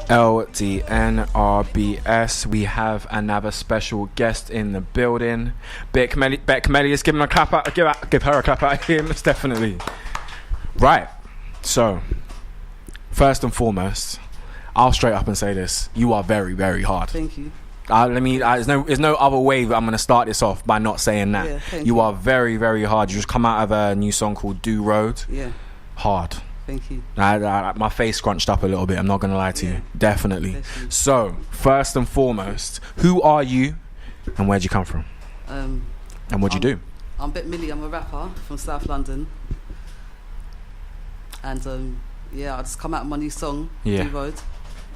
LDNRBS, we have another special guest in the building. BeckMilli, let's give him a clap out. Give her a clap out here, most definitely. Right, so first and foremost, I'll straight up and say this: you are very, very hard. Thank you. There's no other way that I'm going to start this off by not saying that. Yeah, you are very, very hard. You just come out of a new song called Do Road. Yeah. Hard. Thank you. My face scrunched up a little bit. I'm not going to lie to you. Definitely. So, first and foremost, who are you and where'd you come from? And what'd you do? I'm BeckMilli. I'm a rapper from South London. And I just come out with my new song, Do Road.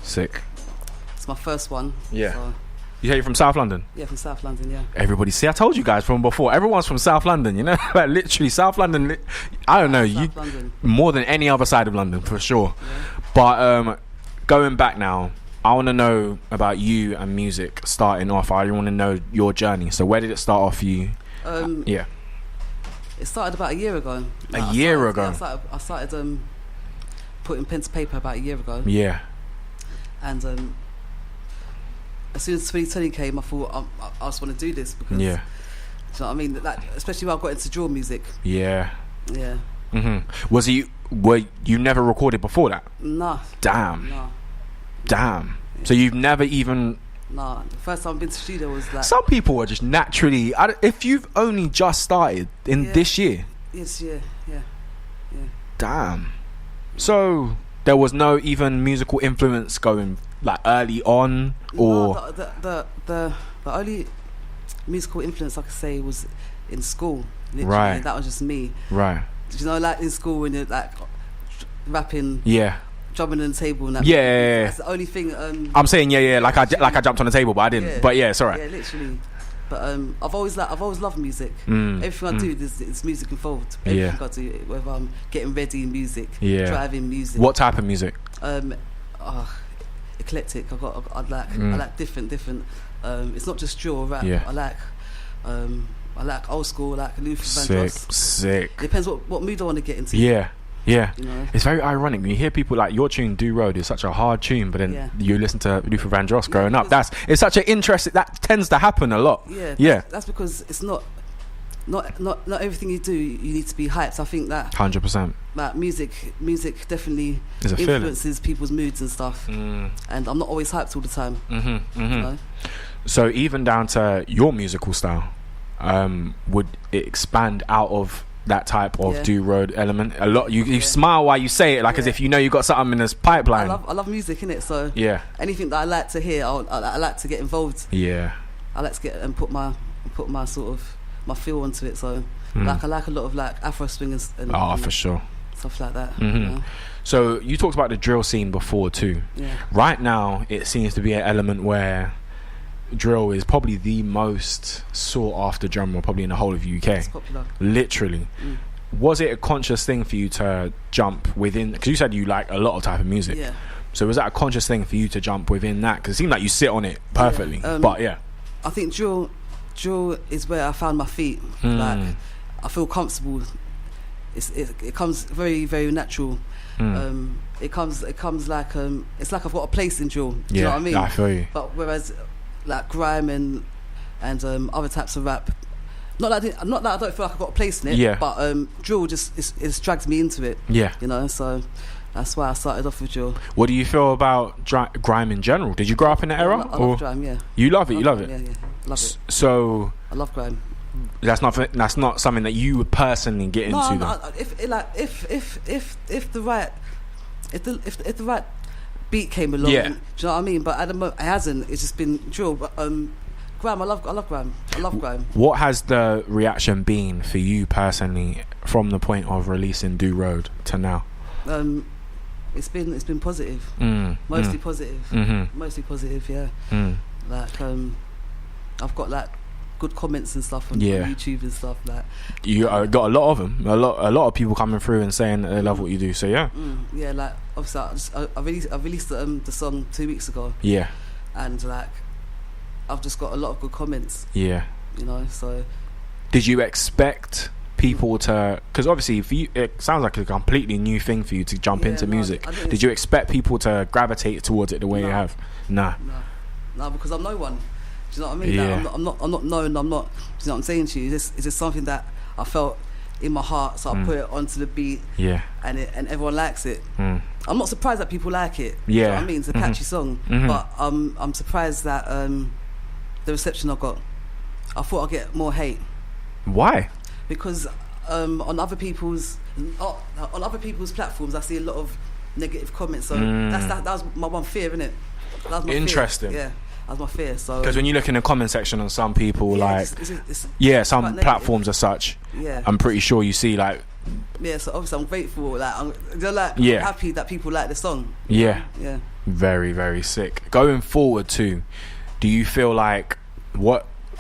Sick. It's my first one. Yeah. So. You say you're from South London? Yeah, from South London, yeah. Everybody, see, I told you guys from before, everyone's from South London, you know? Like, literally, South London, I don't know, London. More than any other side of London, for sure. Yeah. But going back now, I want to know about you and music starting off. I want to know your journey. So where did it start off for you? It started about a year ago. A year ago? Yeah, I started putting pen to paper about a year ago. Yeah. And as soon as 2020 came, I thought I just want to do this because, you know what I mean? Like, especially when I got into drill music. Yeah. Yeah. Mm-hmm. Were you never recorded before that? Nah. Damn. Nah. Damn. Yeah. So you've never even... Nah. The first time I've been to studio was like... Some people are just naturally... if you've only just started in this year... Yes, yeah. Damn. So there was no even musical influence going like early on, or the only musical influence I could say was in school. Literally. Right. That was just me. Right. You know, like in school when you're like rapping. Yeah. Drumming on the table and that. Yeah. That's the only thing. I'm saying like I jumped on the table, but I didn't. Yeah. But yeah, it's alright. Yeah, literally. But I've always loved music. Everything I do, there's music involved. Everything I do, whether I'm getting ready in music, driving music. What type of music? Eclectic. I like different. It's not just drill or rap. Yeah. I like old school. I like Luther Vandross. Sick. Depends what mood I want to get into. Yeah. Yeah, you know? It's very ironic when you hear people like your tune Do Road is such a hard tune, but then you listen to Luther Vandross growing up. It's such an interesting. That tends to happen a lot. Yeah. That's because it's not everything you do you need to be hyped. I think that 100%. That music definitely influences people's moods and stuff. And I'm not always hyped all the time. You know? So even down to your musical style, would it expand out of that type of Do Road element a lot? You smile while you say it, like as if you know you got something in this pipeline. I love music, innit? So anything that I like to hear, I like to get involved. I like to get and put my sort of my feel onto it. So like I like a lot of like Afro swing and for sure, stuff like that. You know? So you talked about the drill scene before too. Right now it seems to be an element where drill is probably the most sought after genre probably in the whole of the UK. It's popular. Literally. Was it a conscious thing for you to jump within, because you said you like a lot of type of music, so was that a conscious thing for you to jump within that, because it seemed like you sit on it perfectly? But I think drill is where I found my feet. Like I feel comfortable. It comes very, very natural. It comes like it's like I've got a place in drill. Do you know what I mean? I feel you. But whereas like grime and other types of rap, not that I don't feel like I've got a place in it, but drill just it's dragged me into it. You know, so that's why I started off with drill. What do you feel about grime in general? Did you grow up in that era? I love grime. Yeah. You love it. You love it. Yeah, love it. So I love grime. That's not something that you would personally get into. No, if the right beat came along, do you know what I mean? But at the moment it hasn't. It's just been drill. But grime, I love grime. I love grime. What has the reaction been for you personally from the point of releasing Do Road to now? It's been positive. Mostly positive. Mostly positive. Yeah. Like I've got like good comments and stuff on YouTube and stuff. Like you got a lot of them. A lot of people coming through and saying that they love what you do. So like obviously I released the song 2 weeks ago. And like I've just got a lot of good comments. You know, so did you expect people to, because obviously it sounds like a completely new thing for you to jump into music. Did you expect people to gravitate towards it the way you have? No, because I'm no one. Do you know what I mean? Yeah. Like, I'm not known. I'm not. Do you know what I'm saying to you? It's just something that I felt in my heart, so I put it onto the beat. Yeah. And everyone likes it. I'm not surprised that people like it. Yeah. You know what I mean? It's a catchy song, but I'm surprised that the reception I got. I thought I'd get more hate. Why? Because on other people's platforms, I see a lot of negative comments. So that was my one fear, innit? That was my Interesting. Fear. Yeah. That was my fear. So because when you look in the comment section on some people, it's some platforms as such, I'm pretty sure you see like. Yeah, so obviously I'm grateful. Like, I'm happy that people like the song. Yeah. Yeah. Very, very sick. Going forward too, do you feel like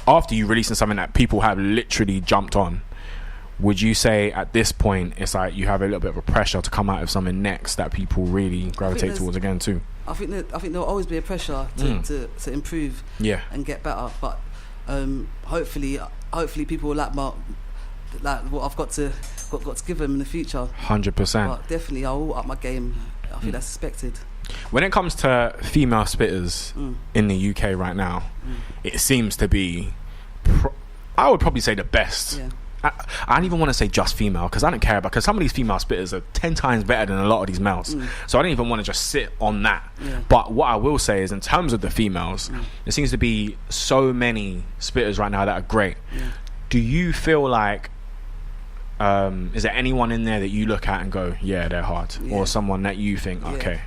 after you releasing something that people have literally jumped on? Would you say at this point it's like you have a little bit of a pressure to come out of something next that people really gravitate towards again too? I think there'll always be a pressure to improve and get better, but hopefully people will like what I've got to give them in the future. 100%. But definitely I'll up my game. I think that's expected. When it comes to female spitters in the UK right now, it seems to be I would probably say the best. Yeah. I don't even want to say just female, because I don't care about, because some of these female spitters are 10 times better than a lot of these males, so I don't even want to just sit on that. But what I will say is, in terms of the females, there seems to be so many spitters right now that are great. Do you feel like is there anyone in there that you look at and go, yeah, they're hard, or someone that you think, okay?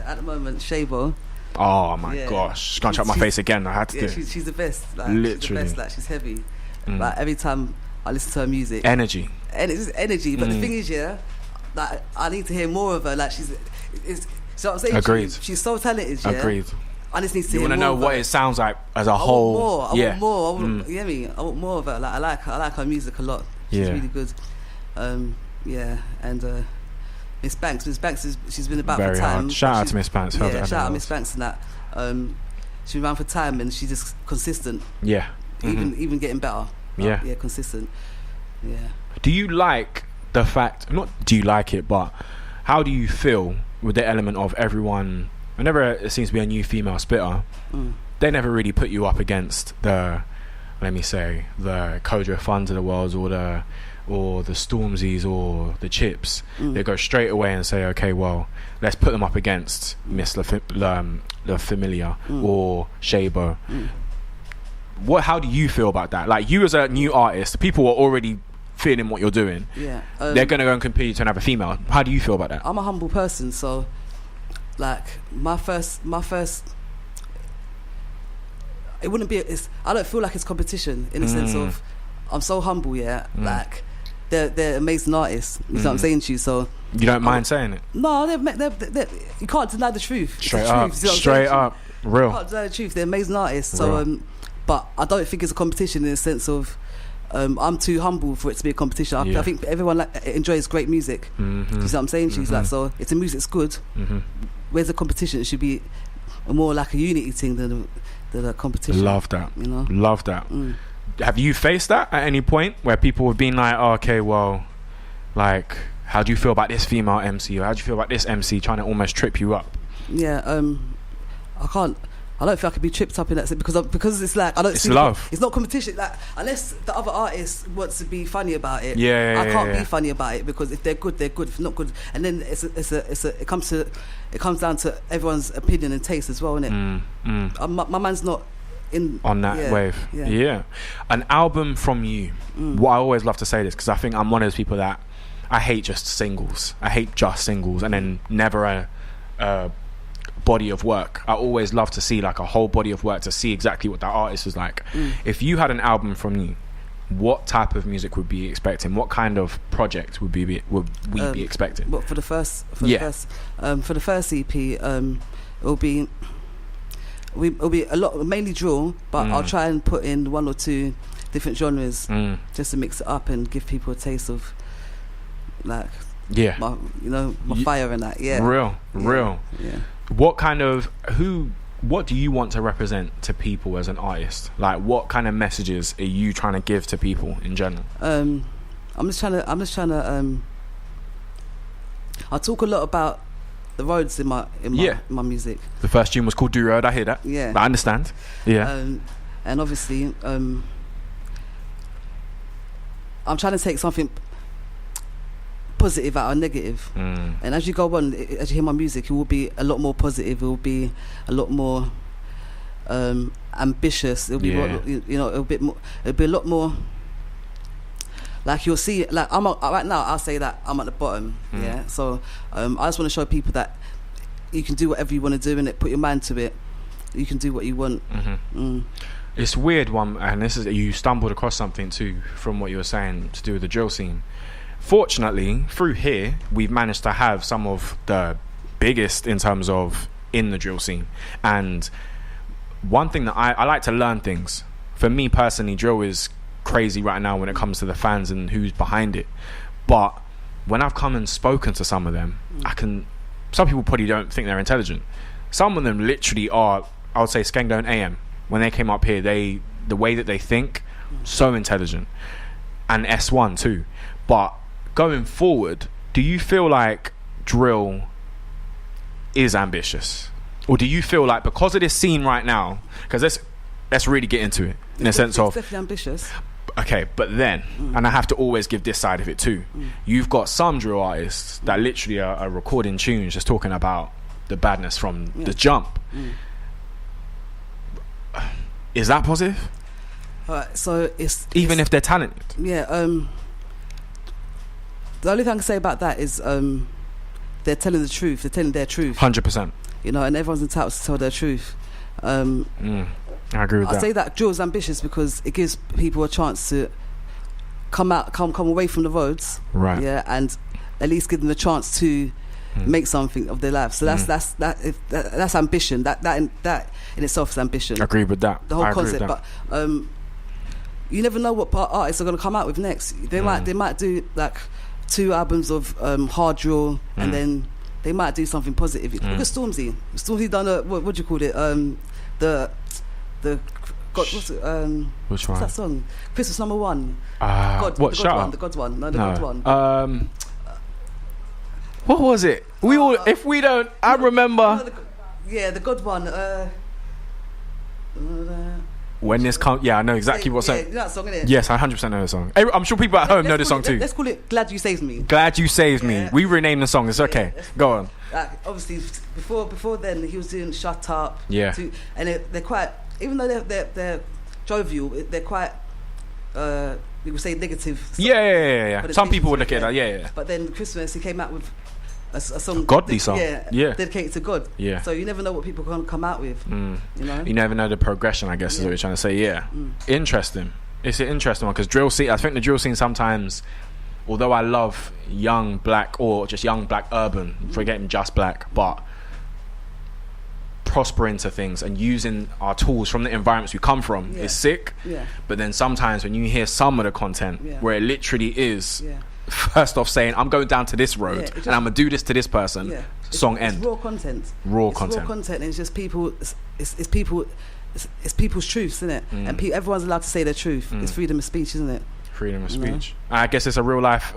At the moment, Shabo. Oh my gosh, she's gonna chop my face again. I had to do it. She's the best. Like, literally, she's the best. Like, she's heavy. Like, every time I listen to her music, energy. And it's just energy. But the thing is, like, I need to hear more of her. Like, so what I'm saying. Agreed. She's so talented. Yeah. Agreed. I just need to hear more. You want to know what it sounds like as a I whole. want more. I want more of her. Like, I like her music a lot. She's really good. And Miss Banks. She's been about very for time. Hard. Shout out to Miss Banks. Shout out Miss Banks and that. She's been around for time and she's just consistent. Yeah. Even getting better. Yeah, consistent. Yeah. Do you like the fact? Not do you like it, but how do you feel with the element of everyone? Whenever it seems to be a new female spitter, they never really put you up against the Kojo Funds of the world or the Stormzies or the Chips. They go straight away and say, okay, well, let's put them up against Miss La Familia or Shabo. How do you feel about that? Like, you as a new artist, people are already feeling what you're doing. They're gonna go and compare you to another female. How do you feel about that? I'm a humble person, so like my first it wouldn't be I don't feel like it's competition in the sense of I'm so humble. Like they're amazing artists. You know what I'm saying to you? So you don't mind saying it? No, they're, you can't deny the truth. Straight up, real. You can't deny the truth. They're amazing artists. So but I don't think it's a competition in the sense of I'm too humble for it to be a competition. I think everyone enjoys great music. You know what I'm saying? She's like, so if the music's good, where's the competition? It should be more like a unity thing than a competition. Love that. You know? Love that. Have you faced that at any point where people have been like, oh, okay, well, like, how do you feel about this female MC, or how do you feel about this MC trying to almost trip you up? I don't feel I could be tripped up in that sense because it's like it's love. It's not competition. Like, unless the other artist wants to be funny about it, I can't be funny about it, because if they're good, they're good. If not good, and then it comes down to everyone's opinion and taste as well, innit? My man's not in on that wave. Yeah. An album from you. Well, I always love to say this because I think I'm one of those people that I hate just singles. And then never a body of work. I always love to see like a whole body of work to see exactly what that artist is like. If you had an album from you, what type of music would we be expecting? What kind of project would we be expecting? But for the first EP, it'll be a lot, mainly drill, but I'll try and put in one or two different genres just to mix it up and give people a taste of like my fire and that. Real. Yeah. What do you want to represent to people as an artist? Like, what kind of messages are you trying to give to people in general? I'm just trying to. I talk a lot about the roads in my music. The first tune was called Do Road. I hear that. Yeah, I understand. Yeah. And obviously, I'm trying to take something positive out of negative. And as you go on, as you hear my music, it will be a lot more positive. It will be a lot more ambitious. It'll be it'll be a lot more. Like you'll see, like right now, I'll say that I'm at the bottom. Yeah, so I just want to show people that you can do whatever you want to do, and put your mind to it. You can do what you want. It's weird one, and this is you stumbled across something too from what you were saying to do with the drill scene. Fortunately, through here, we've managed to have some of the biggest in terms of in the drill scene. And one thing that I like to learn things. For me personally, drill is crazy right now when it comes to the fans and who's behind it. But when I've come and spoken to some of them, some people probably don't think they're intelligent. Some of them literally are, I would say, Skengdo and AM. When they came up here, the way that they think, so intelligent. And S1 too. But going forward, do you feel like drill is ambitious? Or do you feel like because of this scene right now, because let's really get into it in a sense of... It's definitely ambitious. Okay, but then, and I have to always give this side of it too, you've got some drill artists that literally are recording tunes just talking about the badness from the jump. Is that positive? Alright, so even if they're talented? Yeah, the only thing I can say about that is they're telling the truth. They're telling their truth. 100%. You know, and everyone's entitled to tell their truth. I agree with that. I say that drill is ambitious because it gives people a chance to come away from the roads, right? Yeah, and at least give them a chance to make something of their life. So that's ambition. That in itself is ambition. I agree with that. The whole concept, but you never know what artists are going to come out with next. They might do like 2 albums of hard drill, and then they might do something positive. Look at Stormzy. Stormzy done what do you call it? The God, what's it? Which one? What's that song? Christmas number 1. God, what? The God one. The God's one. No, the God one. What was it? We all. If we don't, I remember. The God one. When this comes, I know exactly what song. You know that song, innit? Yes, I 100% know the song. I'm sure people at home know the song too. Let's call it "Glad You Saved Me." Glad You Saved Me. We renamed the song. It's okay. Go on. Obviously, before then, he was doing "Shut Up." Yeah. And they're quite, even though they're jovial, they're quite. We would say negative. Yeah. Some people would look at that. Yeah. But then Christmas, he came out with a song, godly song, dedicated to God. Yeah. So you never know what people can come out with. You know. You never know the progression. I guess is what you're trying to say. Yeah. Interesting. It's an interesting one because drill scene. I think the drill scene sometimes, although I love young black or just young black urban, forgetting just black, but prospering to things and using our tools from the environments we come from is sick. Yeah. But then sometimes when you hear some of the content where it literally is. Yeah. First off saying I'm going down to this road and I'm gonna do this to this person, song end. It's raw content. It's raw content and it's just people. It's people. It's people's truths, isn't it? And everyone's allowed to say their truth. It's freedom of speech, isn't it? Freedom of speech. I guess it's a real life.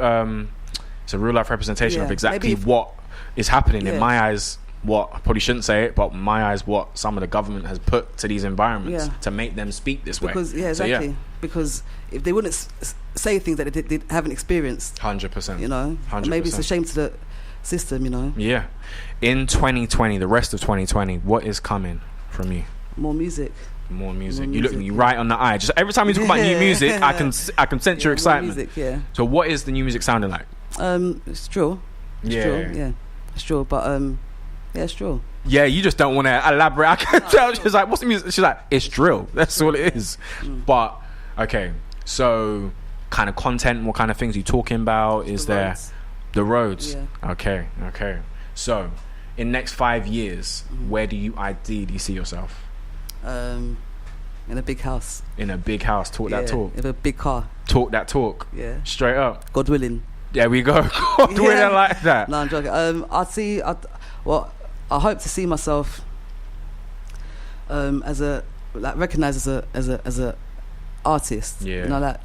It's a real life representation of exactly what is happening in my eyes. What I probably shouldn't say it, but in my eyes, what some of the government has put to these environments to make them speak this way. Exactly. Because if they wouldn't say things that they haven't experienced, 100%, you know, 100%. Maybe it's a shame to the system, you know. Yeah. In 2020, the rest of 2020, what is coming from you? More music. You look me right on the eye. Just every time you talk about new music, I can sense your excitement. Music, So what is the new music sounding like? It's drill. It's drill, but it's drill. Yeah, you just don't want to elaborate. I can tell. She's like, what's the music? She's like, it's drill. That's all it is. But okay, so kind of content, what kind of things are you talking about? Is there the roads? Yeah. Okay. So in next 5 years, where do you ideally see yourself? In a big house. In a big house. Talk that talk. In a big car. Talk that talk. Yeah. Straight up. God willing. There we go. God willing like that. No, I'm joking. I hope to see myself as a recognized as a artist. Yeah. You know, like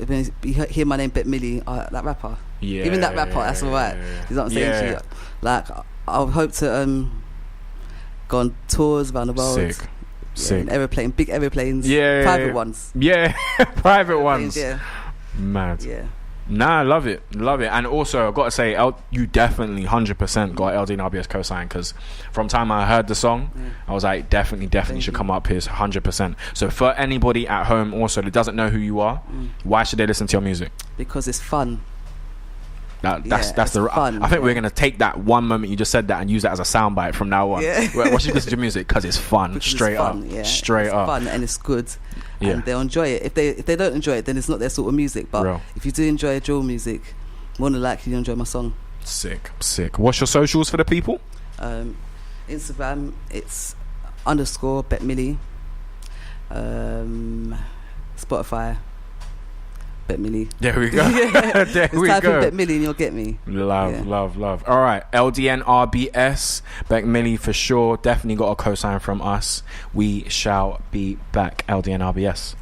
When you hear my name, BeckMilli, that rapper. Yeah. Even that rapper, that's alright. You know what I'm saying to you? Like, I hope to go on tours around the world. Sick. Aeroplane, big aeroplanes. Private ones. Yeah, private ones. Yeah. Mad. Yeah. Nah, love it. And also, I've got to say, you definitely 100% got LDNRBS co-sign, because from time I heard the song, I was like, definitely should come up here, 100%. So for anybody at home also that doesn't know who you are, why should they listen to your music? Because it's fun. That's the fun. I think we're gonna take that one moment you just said that and use that as a soundbite from now on. Why should you listen to your music? Because it's fun. Straight up. Straight up. Fun and it's good. And they'll enjoy it. If they don't enjoy it, then it's not their sort of music. But if you do enjoy drill music, more than likely you enjoy my song. Sick. What's your socials for the people? Instagram, it's _BeckMilli. Spotify, BeckMilli. There we go. There we type go. in BeckMilli and you'll get me. Love. All right, LDNRBS, BeckMilli for sure. Definitely got a cosign from us. We shall be back. LDNRBS.